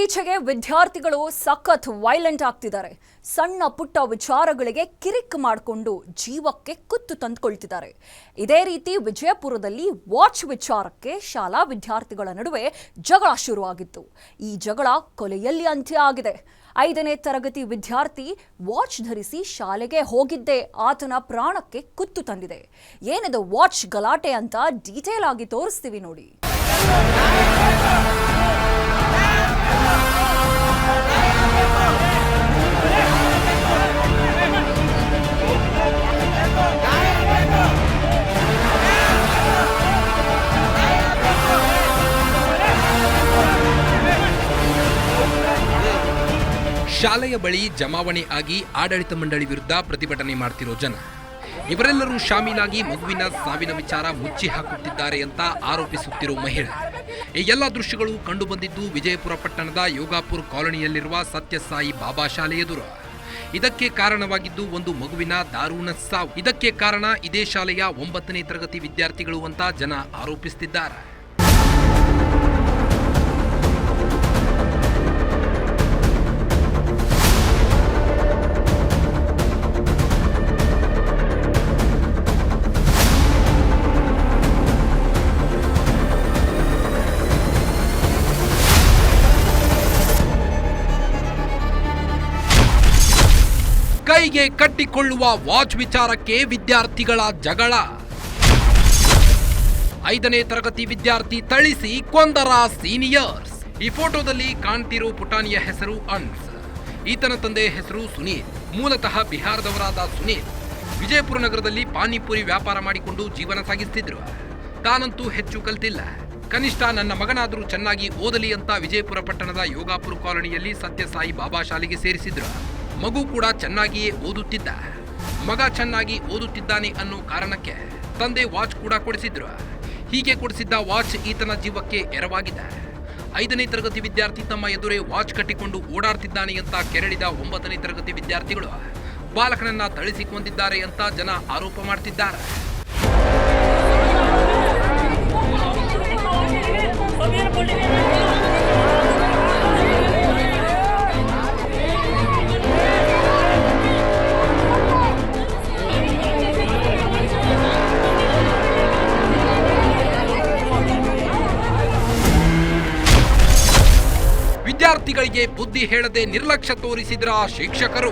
ಇತ್ತೀಚೆಗೆ ವಿದ್ಯಾರ್ಥಿಗಳು ಸಖತ್ ವೈಲೆಂಟ್ ಆಗ್ತಿದ್ದಾರೆ. ಸಣ್ಣ ಪುಟ್ಟ ವಿಚಾರಗಳಿಗೆ ಕಿರಿಕ್ ಮಾಡಿಕೊಂಡು ಜೀವಕ್ಕೆ ಕುತ್ತು ತಂದುಕೊಳ್ತಿದ್ದಾರೆ. ಇದೇ ರೀತಿ ವಿಜಯಪುರದಲ್ಲಿ ವಾಚ್ ವಿಚಾರಕ್ಕೆ ಶಾಲಾ ವಿದ್ಯಾರ್ಥಿಗಳ ನಡುವೆ ಜಗಳ ಶುರುವಾಗಿತ್ತು. ಈ ಜಗಳ ಕೊಲೆಯಲ್ಲಿ ಅಂತ್ಯ ಆಗಿದೆ. 5ನೇ ತರಗತಿ ವಿದ್ಯಾರ್ಥಿ ವಾಚ್ ಧರಿಸಿ ಶಾಲೆಗೆ ಹೋಗಿದ್ದೇ ಆತನ ಪ್ರಾಣಕ್ಕೆ ಕುತ್ತು ತಂದಿದೆ. ಏನಿದು ವಾಚ್ ಗಲಾಟೆ ಅಂತ ಡೀಟೇಲ್ ಆಗಿ ತೋರಿಸ್ತೀವಿ ನೋಡಿ. ಶಾಲೆಯ ಬಳಿ ಜಮಾವಣೆ ಆಗಿ ಆಡಳಿತ ಮಂಡಳಿ ವಿರುದ್ಧ ಪ್ರತಿಭಟನೆ ಮಾಡ್ತಿರೋ ಜನ, ಇವರೆಲ್ಲರೂ ಶಾಮೀಲಾಗಿ ಮಗುವಿನ ಸಾವಿನ ವಿಚಾರ ಮುಚ್ಚಿ ಹಾಕುತ್ತಿದ್ದಾರೆ ಅಂತ ಆರೋಪಿಸುತ್ತಿರೋ ಮಹಿಳೆ. ಈ ಎಲ್ಲ ದೃಶ್ಯಗಳು ಕಂಡುಬಂದಿದ್ದು ವಿಜಯಪುರ ಪಟ್ಟಣದ ಯೋಗಾಪುರ ಕಾಲೋನಿಯಲ್ಲಿರುವ ಸತ್ಯಸಾಯಿ ಬಾಬಾ ಶಾಲೆ ಎದುರು. ಇದಕ್ಕೆ ಕಾರಣವಾಗಿದ್ದು ಒಂದು ಮಗುವಿನ ದಾರುಣ ಸಾವು. ಇದಕ್ಕೆ ಕಾರಣ ಇದೇ ಶಾಲೆಯ 9ನೇ ತರಗತಿ ವಿದ್ಯಾರ್ಥಿಗಳು ಅಂತ ಜನ ಆರೋಪಿಸುತ್ತಿದ್ದಾರೆ. ಕೈಗೆ ಕಟ್ಟಿಕೊಳ್ಳುವ ವಾಚ್ ವಿಚಾರಕ್ಕೆ ವಿದ್ಯಾರ್ಥಿಗಳ ಜಗಳ. 5ನೇ ತರಗತಿ ವಿದ್ಯಾರ್ಥಿ ಥಳಿಸಿ ಕೊಂದರ ಸೀನಿಯರ್ಸ್. ಈ ಫೋಟೋದಲ್ಲಿ ಕಾಣ್ತಿರೋ ಪುಟಾಣಿಯ ಹೆಸರು ಅನ್ಸ್. ಈತನ ತಂದೆ ಹೆಸರು ಸುನೀಲ್. ಮೂಲತಃ ಬಿಹಾರದವರಾದ ಸುನೀಲ್ ವಿಜಯಪುರ ನಗರದಲ್ಲಿ ಪಾನಿಪುರಿ ವ್ಯಾಪಾರ ಮಾಡಿಕೊಂಡು ಜೀವನ ಸಾಗಿಸ್ತಿದ್ರು. ತಾನಂತೂ ಹೆಚ್ಚು ಕಲ್ತಿಲ್ಲ, ಕನಿಷ್ಠ ನನ್ನ ಮಗನಾದರೂ ಚೆನ್ನಾಗಿ ಓದಲಿ ಅಂತ ವಿಜಯಪುರ ಪಟ್ಟಣದ ಯೋಗಾಪುರ ಕಾಲೋನಿಯಲ್ಲಿ ಸತ್ಯಸಾಯಿ ಬಾಬಾ ಶಾಲೆಗೆ ಸೇರಿಸಿದ್ರು. ಮಗು ಕೂಡ ಚೆನ್ನಾಗಿಯೇ ಓದುತ್ತಿದ್ದ. ಮಗ ಚೆನ್ನಾಗಿ ಓದುತ್ತಿದ್ದಾನೆ ಅನ್ನೋ ಕಾರಣಕ್ಕೆ ತಂದೆ ವಾಚ್ ಕೂಡ ಕೊಡಿಸಿದ್ರು. ಹೀಗೆ ಕೊಡಿಸಿದ್ದ ವಾಚ್ ಈತನ ಜೀವಕ್ಕೆ ಎರವಾಗಿದೆ. 5ನೇ ತರಗತಿ ವಿದ್ಯಾರ್ಥಿ ತಮ್ಮ ಎದುರೇ ವಾಚ್ ಕಟ್ಟಿಕೊಂಡು ಓಡಾಡ್ತಿದ್ದಾನೆ ಅಂತ ಕೆರಳಿದ 9ನೇ ತರಗತಿ ವಿದ್ಯಾರ್ಥಿಗಳು ಬಾಲಕನನ್ನ ಥಳಿಸಿಕೊಂಡಿದ್ದಾರೆ ಅಂತ ಜನ ಆರೋಪ ಮಾಡ್ತಿದ್ದಾರೆ. ವಿದ್ಯಾರ್ಥಿಗಳಿಗೆ ಬುದ್ಧಿ ಹೇಳದೆ ನಿರ್ಲಕ್ಷ್ಯ ತೋರಿಸಿದ್ರ ಶಿಕ್ಷಕರು.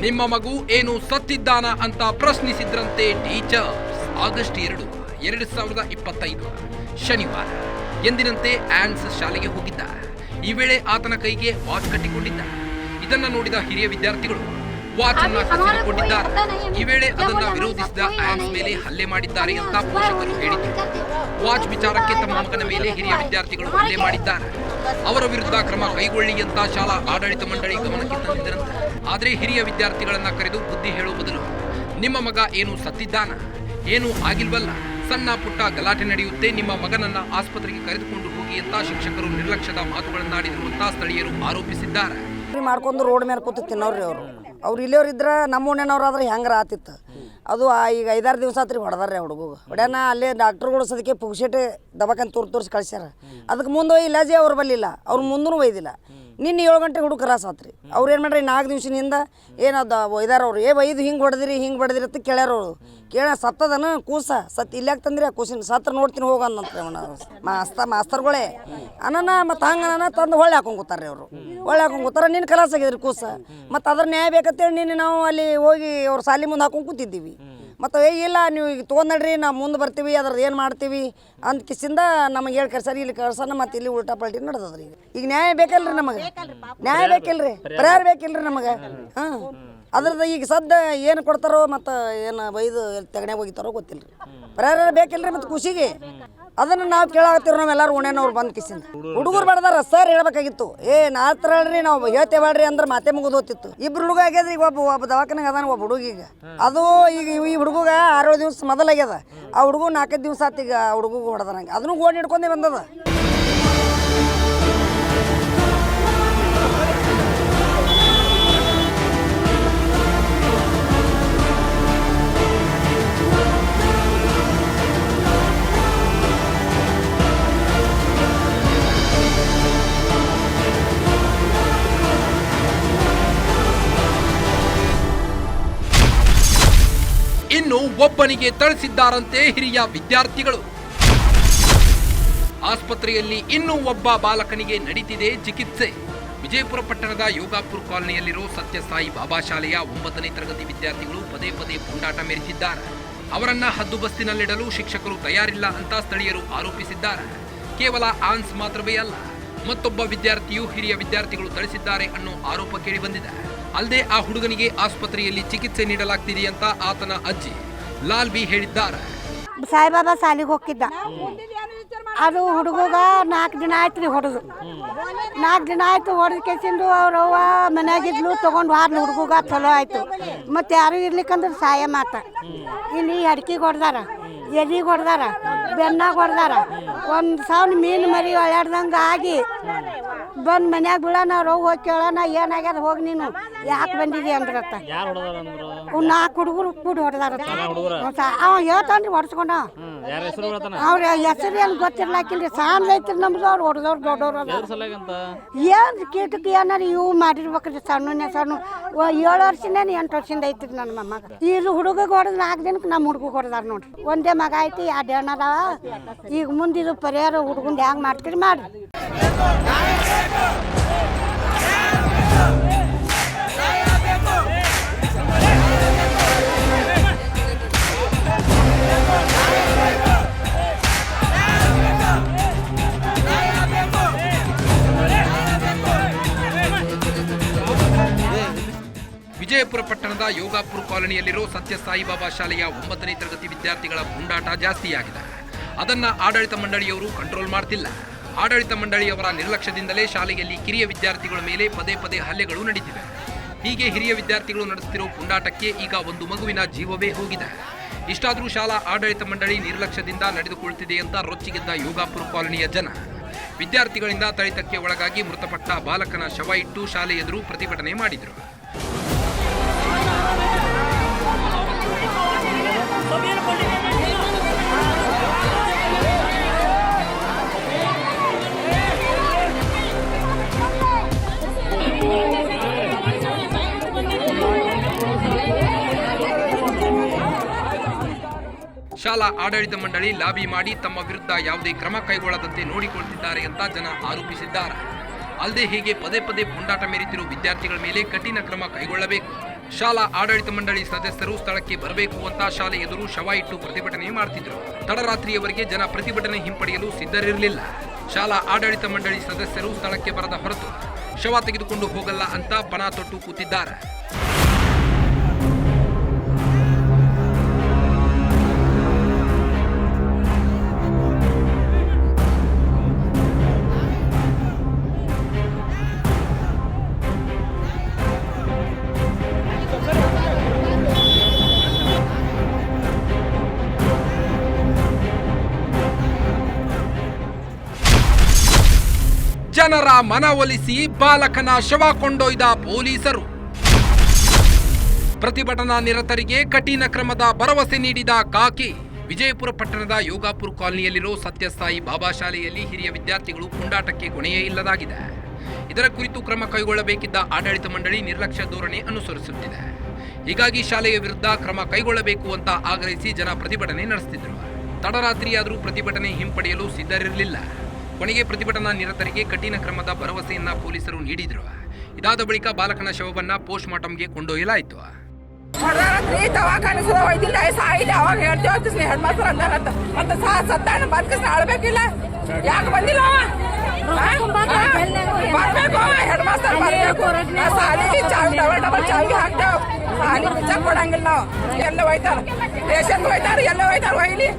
ನಿಮ್ಮ ಮಗು ಏನು ಸತ್ತಿದ್ದಾನ ಅಂತ ಪ್ರಶ್ನಿಸಿದ್ರಂತೆ ಟೀಚರ್ಸ್. ಆಗಸ್ಟ್ 2, 2025 ಶನಿವಾರ ಎಂದಿನಂತೆ ಆನ್ಸ್ ಶಾಲೆಗೆ ಹೋಗಿದ್ದ. ಈ ವೇಳೆ ಆತನ ಕೈಗೆ ವಾಚ್ ಕಟ್ಟಿಕೊಂಡಿದ್ದ. ಇದನ್ನ ನೋಡಿದ ಹಿರಿಯ ವಿದ್ಯಾರ್ಥಿಗಳು ವಾಚ್ ಅನ್ನ ಕಸಿದುಕೊಂಡಿದ್ದಾರೆ. ಈ ವೇಳೆ ಅದನ್ನ ವಿರೋಧಿಸಿದ ಆನ್ಸ್ ಮೇಲೆ ಹಲ್ಲೆ ಮಾಡಿದ್ದಾರೆ ಅಂತ ಪೋಷಕರು ಹೇಳಿದರು. ವಾಚ್ ವಿಚಾರಕ್ಕೆ ತಮ್ಮ ಮಗನ ಮೇಲೆ ಹಿರಿಯ ವಿದ್ಯಾರ್ಥಿಗಳು ಹಲ್ಲೆ ಮಾಡಿದ್ದಾರೆ. ಅವರ ವಿರುದ್ಧ ಕ್ರಮ ಕೈಗೊಳ್ಳಿ ಅಂತ ಶಾಲಾ ಆಡಳಿತ ಮಂಡಳಿ ಗಮನಕ್ಕೆ ತಂದಿದ್ದರಂತೆ. ಆದರೆ ಹಿರಿಯ ವಿದ್ಯಾರ್ಥಿಗಳನ್ನ ಕರೆದು ಬುದ್ಧಿ ಹೇಳುವ ಬದಲು ನಿಮ್ಮ ಮಗ ಏನು ಸತ್ತಿದ್ದಾನ, ಏನು ಆಗಿಲ್ವಲ್ಲ, ಸಣ್ಣ ಪುಟ್ಟ ಗಲಾಟೆ ನಡೆಯುತ್ತೆ, ನಿಮ್ಮ ಮಗನನ್ನ ಆಸ್ಪತ್ರೆಗೆ ಕರೆದುಕೊಂಡು ಹೋಗಿ ಅಂತ ಶಿಕ್ಷಕರು ನಿರ್ಲಕ್ಷ್ಯದ ಮಾತುಗಳನ್ನಾಡಿದರು ಅಂತ ಸ್ಥಳೀಯರು ಆರೋಪಿಸಿದ್ದಾರೆ. ಮಾಡ್ಕೊಂಡು ರೋಡ್ ಮೇಲೆ ಕೂತು ತಿನ್ನೋರಿ ಅವ್ರು ಇಲ್ಲಿಯವ್ರು ಇದ್ರೆ ನಮ್ಮ ಓಣ್ಯನವ್ರಾದ್ರೆ ಹೆಂಗಾರ ಆತಿತ್ತು. ಅದು ಈಗ 5-6 ದಿವಸ ಆತ್ರಿ ಹೊಡೆದಾರೆ ಹುಡುಗ ಹೊಡ್ಯಾನ. ಅಲ್ಲೇ ಡಾಕ್ಟ್ರುಗಳು ಸದಕ್ಕೆ ಪುಗ್ಸೆಟೆ ದವಾಖಾನೆ ತೋರಿಸಿ ಕಳ್ಸ್ಯಾರ. ಅದಕ್ಕೆ ಮುಂದೆ ಇಲಾಜಿ ಅವ್ರು ಬರಲಿಲ್ಲ, ಅವ್ರು ಮುಂದೂ ಒಯ್ದಿಲ್ಲ. ನಿನ್ನೆ 7 ಗಂಟೆಗೆ ಹುಡುಗ ಕ್ರಾಸ್ ಆತ್ರಿ. ಅವ್ರು ಏನು ಮಾಡ್ರಿ 4 ದಿವಸದಿಂದ ಏನದ ಒಯ್ದಾರ ಅವ್ರು. ಒಯ್ದು ಹಿಂಗೆ ಹೊಡೆದಿರಿ ಅಂತ ಕೇಳ್ಯಾರ ಅವರು. ಸತ್ತದನ ಕೂಸ ಸತ್ ಇಲ್ಲಾಕ್ ತಂದ್ರಿ ಆ ಕೂಸಿನ ಸತ್ರ ನೋಡ್ತೀನಿ ಹೋಗಂದಂತ್ರಿ ಅವನ ಮಾಸ್ತರ್ಗಳೇ ಅನ್ನ. ಮತ್ತು ಹಂಗನ ತಂದು ಹೊಳ್ಳೆ ಹಾಕೊಂಡ್ತಾರೆ ಅವರು. ಹೊಳ್ಳೆ ಹಾಕೊಂಡ್ತಾರ. ನಿನ್ನ ಕಲಾಸ ಆಗಿದ್ರಿ ಕೂಸ. ಮತ್ತು ಅದ್ರ ನ್ಯಾಯ ಬೇಕಂತೇಳಿ ನಿನ್ನೆ ನಾವು ಅಲ್ಲಿ ಹೋಗಿ ಅವ್ರ ಸಾಲಿ ಮುಂದೆ ಹಾಕೊಂಡು ಕೂತಿದ್ದೀವಿ. ಮತ್ತು ಇಲ್ಲ ನೀವು ಈಗ ತೊಗೊಂಡ್ರಿ ನಾವು ಮುಂದೆ ಬರ್ತೀವಿ, ಅದ್ರದ್ದು ಏನು ಮಾಡ್ತೀವಿ ಅಂತ ಕಿಸಿಂದ ನಮಗೆ ಹೇಳಿ ಕರ್ಸಾರಿ. ಇಲ್ಲಿ ಕರ್ಸನ ಮತ್ತು ಇಲ್ಲಿ ಉಲ್ಟಾ ಪಲ್ಟಿ ನಡೆದದ್ರಿ. ಈಗ ನ್ಯಾಯ ಬೇಕಲ್ರಿ ನಮಗೆ, ನ್ಯಾಯ ಬೇಕಿಲ್ರಿ, ಪರಿಹಾರ ಬೇಕಿಲ್ರಿ ನಮಗೆ. ಹಾಂ ಅದ್ರದ್ದು ಈಗ ಸದ್ದ ಏನು ಕೊಡ್ತಾರೋ ಮತ್ತು ಏನು ಬೈದು ತೆಗಣೆ ಹೋಗಿತಾರೋ ಗೊತ್ತಿಲ್ಲ ರೀ. ಪರಿಹಾರ ಬೇಕಿಲ್ರಿ. ಮತ್ತು ಖುಷಿಗೆ ಅದನ್ನು ನಾವು ಕೇಳಾಕತ್ತೀವಿ. ನಾವೆಲ್ಲರೂ ಉಣೇನವ್ರು ಬಂದು ಕಿಸಿಂದ ಹುಡುಗರು ಬಡ್ದಾರ. ಸರ್ ಹೇಳ್ಬೇಕಾಗಿತ್ತು, ನಾತ್ರ ಹೇಳ್ರಿ ನಾವು ಹೇಳ್ತೇವಾಡ್ರಿ ಅಂದ್ರೆ ಮಾತೆ ಮುಗಿದು ಹೋಗ್ತಿತ್ತು. 2 ಹುಡುಗ ಆಗ್ಯದ್ರಿ. ಈಗ ಒಬ್ಬ ದವಾಖಾನೆಗೆ ಅದಾನ, ಒಬ್ಬ ಹುಡುಗಿಗೆ. ಅದು ಈಗ ಈ ಹುಡುಗ 6 ದಿವಸ ಮೊದಲಾಗ್ಯದ. ಆ ಹುಡುಗ 4 ದಿವಸ ಆತು ಈಗ ಹುಡುಗ ಹೊಡೆದಂಗೆ. ಅದನ್ನು ಗೋಣಿ ಹಿಡ್ಕೊಂಡೇ ಬಂದದ. ಇನ್ನು ಒಬ್ಬನಿಗೆ ಥಳಿಸಿದ್ದಾರಂತೆ ಹಿರಿಯ ವಿದ್ಯಾರ್ಥಿಗಳು. ಆಸ್ಪತ್ರೆಯಲ್ಲಿ ಇನ್ನೂ ಒಬ್ಬ ಬಾಲಕನಿಗೆ ನಡೀತಿದೆ ಚಿಕಿತ್ಸೆ. ವಿಜಯಪುರ ಪಟ್ಟಣದ ಯೋಗಾಪುರ ಕಾಲನಿಯಲ್ಲಿರೋ ಸತ್ಯಸಾಯಿ ಬಾಬಾ ಶಾಲೆಯ 9ನೇ ತರಗತಿ ವಿದ್ಯಾರ್ಥಿಗಳು ಪದೇ ಪದೇ ಪುಂಡಾಟ ಮೆರೆಸಿದ್ದಾರೆ. ಅವರನ್ನ ಹದ್ದುಬಸ್ತಿನಲ್ಲಿಡಲು ಶಿಕ್ಷಕರು ತಯಾರಿಲ್ಲ ಅಂತ ಸ್ಥಳೀಯರು ಆರೋಪಿಸಿದ್ದಾರೆ. ಕೇವಲ ಆನ್ಸ್ ಮಾತ್ರವೇ ಅಲ್ಲ, ಮತ್ತೊಬ್ಬ ವಿದ್ಯಾರ್ಥಿಯು ಹಿರಿಯ ವಿದ್ಯಾರ್ಥಿಗಳು ಥಳಿಸಿದ್ದಾರೆ ಅನ್ನೋ ಆರೋಪ ಕೇಳಿಬಂದಿದೆ. ಅಲ್ಲದೆ ಆ ಹುಡುಗನಿಗೆ ಆಸ್ಪತ್ರೆಯಲ್ಲಿ ಚಿಕಿತ್ಸೆ ನೀಡಲಾಗ್ತಿದೆ ಅಂತ ಆತನ ಅಜ್ಜಿ ಲಾಲ್ ಬಿ ಹೇಳಿದ್ದಾರೆ. ಸಾಯಿಬಾಬಾ ಸಾಲಿಗೆ ಹೋಗಿದ್ದ. ಅದು ಹುಡುಗಗ 4 ದಿನ ಆಯ್ತು ರೀ ಹೊಡೆದು. 4 ದಿನ ಆಯ್ತು ಹೊಡೆದು ಕೆಸಿಂದು ಅವ್ರವ್ವ ಮನ್ಯಾಗಿದ್ಲು ತೊಗೊಂಡು ಹಾರ್ಲು ಹುಡುಗಗ ಚಲೋ ಆಯ್ತು. ಮತ್ತು ಯಾರು ಇರ್ಲಿಕ್ಕಂದ್ರೆ ಸಾಯ ಮಾತ. ಇಲ್ಲಿ ಅಡ್ಕಿಗೆ ಹೊಡೆದಾರ, ಎದಿಗೆ ಹೊಡೆದಾರ, ಬೆನ್ನಾಗ ಹೊಡೆದಾರ. ಒಂದು ಸಾವಿರ ಮೀನು ಮರಿ ಒಳ್ಯಾಡ್ದಂಗೆ ಆಗಿ ಬಂದು ಮನ್ಯಾಗ ಬೀಳೋಣ. ಅವ್ರು ಹೋಗಿ ಕೇಳೋಣ ಏನಾಗ್ಯದ, ಹೋಗಿ ನೀನು ಯಾಕೆ ಬಂದಿದ್ದೀ ಅಂದ್ರತ್ತ. 4 ಹುಡುಗರು ಕೂಡಿ ಹೊಡೆದಾರ. ಅವ ಹೇಳ್ತಾನ್ರಿ ಹೊಡ್ಸ್ಕೊಂಡ. ಅವ್ರ ಹೆಸರು ಏನು ಗೊತ್ತಿರ್ಲಾಕಿಲ್ರಿ. ಸಾಂದ್ ಐತ್ರಿ ನಮ್ದು. ಅವ್ರು ಹೊಡೆದವ್ರು ದೊಡ್ಡವ್ರು ಏನು ಕೀಟಕ್ಕೆ ಏನಾರು ಇವು ಮಾಡಿರ್ಬೇಕ್ರಿ. ಸಣ್ಣ 7 ವರ್ಷದಿಂದ 8 ವರ್ಷದಿಂದ ಐತ್ರಿ ನನ್ನ ಮೊಮ್ಮಗ. ಇದು ಹುಡುಗಗೆ ಹೊಡೆದು 4 ದಿನಕ್ಕೆ ನಮ್ಮ ಹುಡುಗ ಹೊಡೆದಾರ ನೋಡ್ರಿ. ಒಂದೇ ಮಗ ಐತಿ, 2 ಹೆಣ್ಣು ಅದಾವ. ಈಗ ಮುಂದೆ ಇದು ಪರಿಹಾರ ಹುಡುಗಂದು ಹೆಂಗೆ ಮಾಡ್ತೀರಿ ಮಾಡ್ರಿ. ವಿಜಯಪುರ ಪಟ್ಟಣದ ಯೋಗಾಪುರ ಕಾಲನಿಯಲ್ಲಿರೋ ಸತ್ಯಸಾಯಿ ಬಾಬಾ ಶಾಲೆಯ 9ನೇ ತರಗತಿ ವಿದ್ಯಾರ್ಥಿಗಳ ಪುಂಡಾಟ ಜಾಸ್ತಿಯಾಗಿದೆ. ಅದನ್ನ ಆಡಳಿತ ಮಂಡಳಿಯವರು ಕಂಟ್ರೋಲ್ ಮಾಡ್ತಿಲ್ಲ. ಆಡಳಿತ ಮಂಡಳಿಯವರ ನಿರ್ಲಕ್ಷ್ಯದಿಂದಲೇ ಶಾಲೆಯಲ್ಲಿ ಕಿರಿಯ ವಿದ್ಯಾರ್ಥಿಗಳ ಮೇಲೆ ಪದೇ ಪದೇ ಹಲ್ಲೆಗಳು ನಡೀತಿವೆ. ಹೀಗೆ ಹಿರಿಯ ವಿದ್ಯಾರ್ಥಿಗಳು ನಡೆಸುತ್ತಿರೋ ಪುಂಡಾಟಕ್ಕೆ ಈಗ ಒಂದು ಮಗುವಿನ ಜೀವವೇ ಹೋಗಿದೆ. ಇಷ್ಟಾದರೂ ಶಾಲಾ ಆಡಳಿತ ಮಂಡಳಿ ನಿರ್ಲಕ್ಷ್ಯದಿಂದ ನಡೆದುಕೊಳ್ಳುತ್ತಿದೆ ಅಂತ ರೊಚ್ಚಿಗೆದ್ದ ಯೋಗಾಪುರ ಕಾಲನಿಯ ಜನ ವಿದ್ಯಾರ್ಥಿಗಳಿಂದ ಥಳಿತಕ್ಕೆ ಒಳಗಾಗಿ ಮೃತಪಟ್ಟ ಬಾಲಕನ ಶವ ಇಟ್ಟು ಶಾಲೆ ಎದುರು ಪ್ರತಿಭಟನೆ ಮಾಡಿದರು. ಶಾಲಾ ಆಡಳಿತ ಮಂಡಳಿ ಲಾಬಿ ಮಾಡಿ ತಮ್ಮ ವಿರುದ್ಧ ಯಾವುದೇ ಕ್ರಮ ಕೈಗೊಳ್ಳದಂತೆ ನೋಡಿಕೊಳ್ಳುತ್ತಿದ್ದಾರೆ ಅಂತ ಜನ ಆರೋಪಿಸಿದ್ದಾರೆ. ಅಲ್ಲದೆ ಹೀಗೆ ಪದೇ ಪದೇ ಪುಂಡಾಟ ಮೆರೆತಿರುವ ವಿದ್ಯಾರ್ಥಿಗಳ ಮೇಲೆ ಕಠಿಣ ಕ್ರಮ ಕೈಗೊಳ್ಳಬೇಕು. ಶಾಲಾ ಆಡಳಿತ ಮಂಡಳಿ ಸದಸ್ಯರು ಸ್ಥಳಕ್ಕೆ ಬರಬೇಕು ಅಂತ ಶಾಲೆ ಎದುರು ಶವ ಇಟ್ಟು ಪ್ರತಿಭಟನೆ ಮಾಡ್ತಿದ್ರು. ತಡರಾತ್ರಿಯವರೆಗೆ ಜನ ಪ್ರತಿಭಟನೆ ಹಿಂಪಡೆಯಲು ಸಿದ್ಧರಿರಲಿಲ್ಲ. ಶಾಲಾ ಆಡಳಿತ ಮಂಡಳಿ ಸದಸ್ಯರು ಸ್ಥಳಕ್ಕೆ ಬರದ ಹೊರತು ಶವ ತೆಗೆದುಕೊಂಡು ಹೋಗಲ್ಲ ಅಂತ ಪಣ ತೊಟ್ಟು ಕೂತಿದ್ದಾರೆ. ಜನರ ಮನವೊಲಿಸಿ ಬಾಲಕನ ಶವ ಕೊಂಡೊಯ್ದ ಪೊಲೀಸರು. ಪ್ರತಿಭಟನಾ ನಿರತರಿಗೆ ಕಠಿಣ ಕ್ರಮದ ಭರವಸೆ ನೀಡಿದ ಕಾಕಿ. ವಿಜಯಪುರ ಪಟ್ಟಣದ ಯೋಗಾಪುರ ಕಾಲನಿಯಲ್ಲಿರೋ ಸತ್ಯಸಾಯಿ ಬಾಬಾ ಶಾಲೆಯಲ್ಲಿ ಹಿರಿಯ ವಿದ್ಯಾರ್ಥಿಗಳು ಪುಂಡಾಟಕ್ಕೆ ಕೊನೆಯೇ ಇಲ್ಲದಾಗಿದೆ. ಇದರ ಕುರಿತು ಕ್ರಮ ಕೈಗೊಳ್ಳಬೇಕಿದ್ದ ಆಡಳಿತ ಮಂಡಳಿ ನಿರ್ಲಕ್ಷ್ಯ ಧೋರಣೆ ಅನುಸರಿಸುತ್ತಿದೆ. ಹೀಗಾಗಿ ಶಾಲೆಯ ವಿರುದ್ಧ ಕ್ರಮ ಕೈಗೊಳ್ಳಬೇಕು ಅಂತ ಆಗ್ರಹಿಸಿ ಜನ ಪ್ರತಿಭಟನೆ ನಡೆಸುತ್ತಿದ್ದರು. ತಡರಾತ್ರಿಯಾದರೂ ಪ್ರತಿಭಟನೆ ಹಿಂಪಡೆಯಲು ಸಿದ್ಧರಿರಲಿಲ್ಲ. ಕೊನೆಗೆ ಪ್ರತಿಭಟನಾ ನಿರತರಿಗೆ ಕಠಿಣ ಕ್ರಮದ ಭರವಸೆಯನ್ನ ಪೊಲೀಸರು ನೀಡಿದರು. ಇದಾದ ಬಳಿಕ ಬಾಲಕನ ಶವವನ್ನ ಪೋಸ್ಟ್ ಮಾರ್ಟಂಗೆ ಕೊಂಡೊಯ್ಯಲಾಯಿತು. ಕೊಡಂಗಿಲ್ಲ ನಾವು ಎಲ್ಲ ಹೋಯ್ತಾರ ರೇಷನ್ ಹೋಯ್ತಾರ ಎಲ್ಲ ಹೋಯ್ತಾರ ಒಯ್ಲಿ.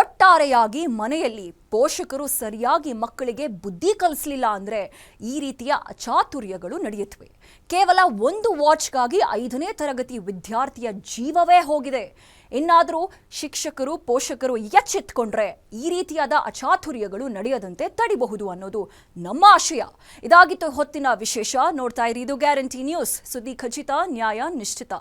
ಒಟ್ಟಾರೆ ತಾಯಿಯಾಗಿ ಮನೆಯಲ್ಲಿ ಪೋಷಕರು ಸರಿಯಾಗಿ ಮಕ್ಕಳಿಗೆ ಬುದ್ಧಿ ಕಲಿಸಲಿಲ್ಲ ಅಂದರೆ ಈ ರೀತಿಯ ಅಚಾತುರ್ಯಗಳು ನಡೆಯುತ್ತವೆ. ಕೇವಲ ಒಂದು ವಾಚ್ಗಾಗಿ 5ನೇ ತರಗತಿ ವಿದ್ಯಾರ್ಥಿಯ ಜೀವವೇ ಹೋಗಿದೆ. ಇನ್ನಾದರೂ ಶಿಕ್ಷಕರು ಪೋಷಕರು ಎಚ್ಚೆತ್ತುಕೊಂಡ್ರೆ ಈ ರೀತಿಯಾದ ಅಚಾತುರ್ಯಗಳು ನಡೆಯದಂತೆ ತಡಿಬಹುದು ಅನ್ನೋದು ನಮ್ಮ ಆಶಯ. ಇದಾಗಿತ್ತು ಹೊತ್ತಿನ ವಿಶೇಷ. ನೋಡ್ತಾ ಇರಿ ಇದು ಗ್ಯಾರಂಟಿ ನ್ಯೂಸ್, ಸುದ್ದಿ ಖಚಿತ, ನ್ಯಾಯ ನಿಶ್ಚಿತ.